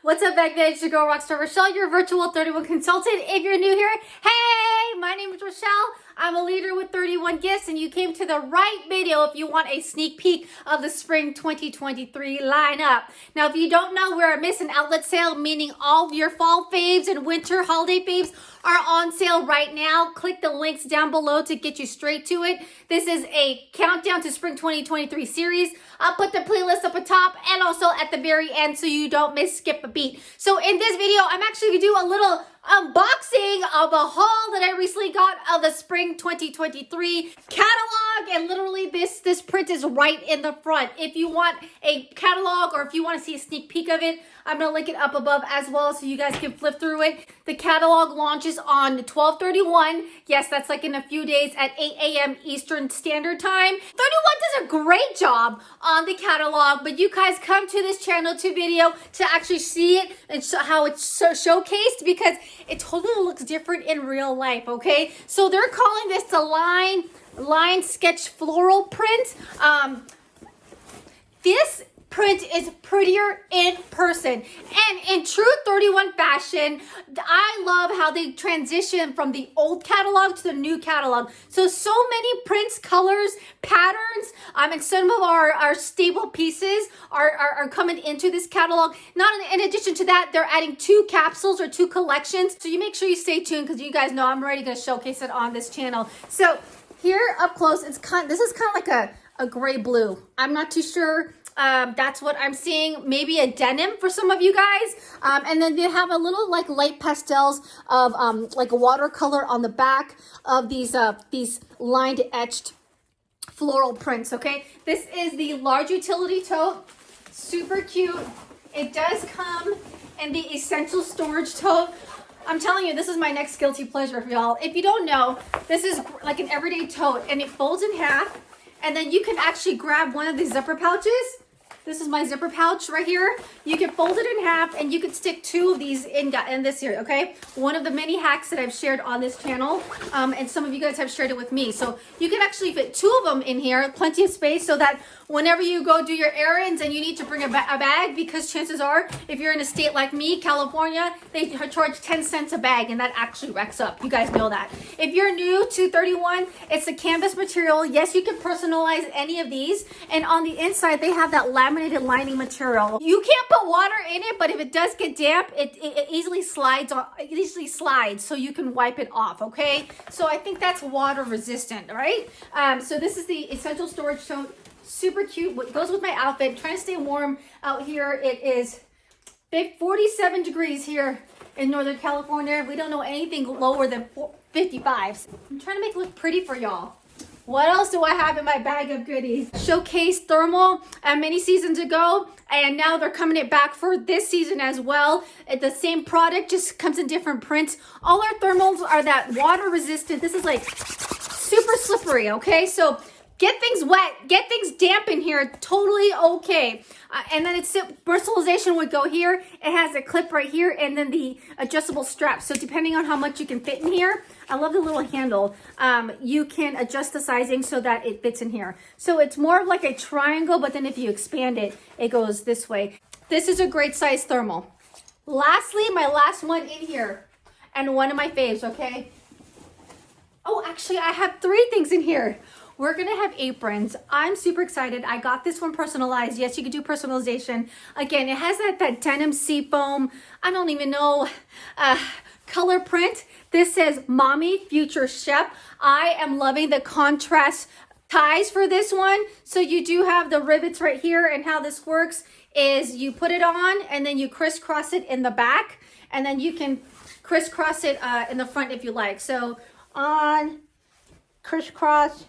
What's up, back there? It's your girl, Rockstar Rochelle, your virtual 31 consultant. If you're new here, hey, my name is Rochelle. I'm a leader with 31 gifts, and you came to the right video if you want a sneak peek of the spring 2023 lineup. Now, if you don't know, we're a miss and outlet sale, meaning all of your fall faves and winter holiday faves are on sale right now. Click the links down below to get you straight to it. This is a countdown to spring 2023 series. I'll put the playlist up at top and also at the very end so you don't skip a beat. So in this video, I'm actually gonna do a little unboxing of a haul that I recently got of the spring 2023 catalog, and literally this print is right in the front. If you want a catalog or if you want to see a sneak peek of it, I'm gonna link it up above as well so you guys can flip through it. The catalog launches on 12/31. Yes, that's like in a few days at 8 a.m. Eastern Standard Time. 31 does a great job on the catalog, but you guys come to this channel to video to actually see it and how it's showcased, because it totally looks different in real life, okay? So they're calling this the line sketch floral print. This print is prettier in person, and in true 31 fashion, I love how they transition from the old catalog to the new catalog. So many prints, colors, patterns, and some of our staple pieces are coming into this catalog. Not in addition to that, they're adding 2 capsules or 2 collections. So you make sure you stay tuned, because you guys know I'm already going to showcase it on this channel. So here up close, this is kind of like a gray blue. I'm not too sure. That's what I'm seeing. Maybe a denim for some of you guys. And then they have a little like light pastels of like a watercolor on the back of these lined etched floral prints. Okay, this is the large utility tote. Super cute. It does come in the essential storage tote. I'm telling you, this is my next guilty pleasure for y'all. If you don't know, this is like an everyday tote, and it folds in half, and then you can actually grab one of these zipper pouches. This is my zipper pouch right here. You can fold it in half, and you can stick 2 of these in this here, okay? One of the many hacks that I've shared on this channel, and some of you guys have shared it with me. So you can actually fit 2 of them in here, plenty of space, so that whenever you go do your errands and you need to bring a bag, because chances are, if you're in a state like me, California, they charge 10 cents a bag, and that actually racks up. You guys know that. If you're new to 31, it's a canvas material. Yes, you can personalize any of these, and on the inside, they have that laminated lining material. You can't put water in it, but if it does get damp, it easily slides on. It easily slides, so you can wipe it off. Okay, so I think that's water resistant, right? So this is the essential storage tote. Super cute. What goes with my outfit. I'm trying to stay warm out here. It is 47 degrees here in Northern California. We don't know anything lower than 55. I'm trying to make it look pretty for y'all. What else do I have in my bag of goodies? Showcase thermal many seasons ago, and now they're coming it back for this season as well. The same product, just comes in different prints. All our thermals are that water resistant. This is like super slippery, okay? So get things wet, get things damp in here, totally okay. And then personalization would go here. It has a clip right here, and then the adjustable strap. So depending on how much you can fit in here, I love the little handle. You can adjust the sizing so that it fits in here. So it's more of like a triangle, but then if you expand it, it goes this way. This is a great size thermal. Lastly, my last one in here, and one of my faves, okay? Oh, actually, I have 3 things in here. We're gonna have aprons. I'm super excited. I got this one personalized. Yes, you can do personalization. Again, it has that denim seafoam, I don't even know, color print. This says Mommy Future Chef. I am loving the contrast ties for this one. So you do have the rivets right here, and how this works is you put it on and then you crisscross it in the back, and then you can crisscross it in the front if you like. So on, crisscross.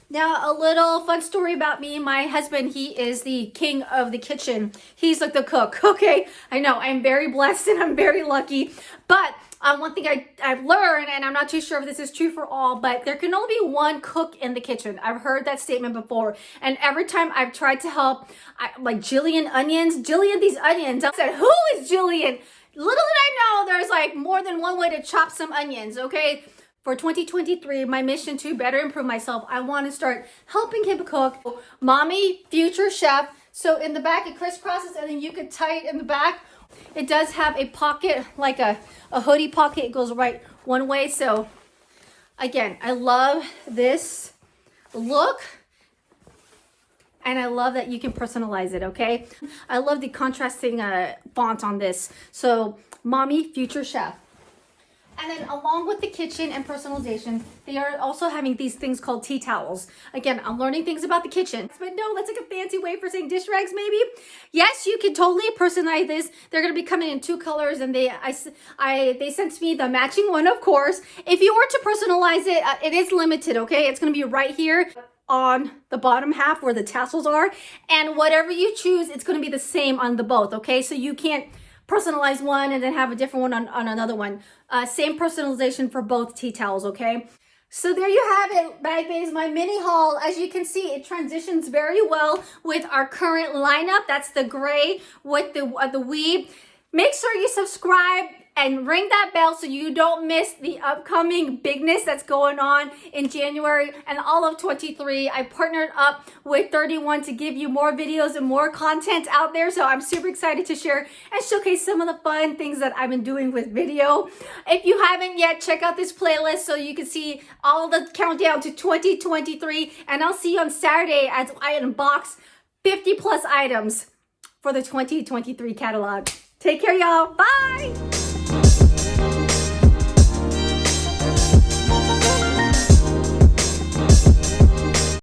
Now, a little fun story about me. My husband, he is the king of the kitchen. He's like the cook, okay? I know, I'm very blessed and I'm very lucky. But one thing I've learned, and I'm not too sure if this is true for all, but there can only be one cook in the kitchen. I've heard that statement before. And every time I've tried to help, like Jillian these onions, I said, who is Jillian? Little did I know there's like more than one way to chop some onions, okay? for 2023, my mission to better improve myself, I want to start helping him cook. Mommy, future chef. So in the back, it crisscrosses, and then you could tie it in the back. It does have a pocket, like a hoodie pocket. It goes right one way. So again, I love this look. And I love that you can personalize it, okay? I love the contrasting font on this. So, Mommy, future chef. And then along with the kitchen and personalization, they are also having these things called tea towels. Again, I'm learning things about the kitchen. But no, that's like a fancy way for saying dish rags maybe. Yes, you can totally personalize this. They're gonna be coming in 2 colors, and they sent me the matching one, of course. If you were to personalize it, it is limited, okay? It's gonna be right here on the bottom half where the tassels are, and whatever you choose, it's going to be the same on the both, okay? So you can't personalize one and then have a different one on another one. Same personalization for both tea towels, okay? So there you have it, bag bays, my mini haul. As you can see, it transitions very well with our current lineup. That's the gray with the weave. Make sure you subscribe and ring that bell so you don't miss the upcoming bigness that's going on in January and all of 23. I partnered up with 31 to give you more videos and more content out there. So I'm super excited to share and showcase some of the fun things that I've been doing with video. If you haven't yet, check out this playlist so you can see all the countdown to 2023. And I'll see you on Saturday as I unbox 50+ items for the 2023 catalog. Take care, y'all. Bye.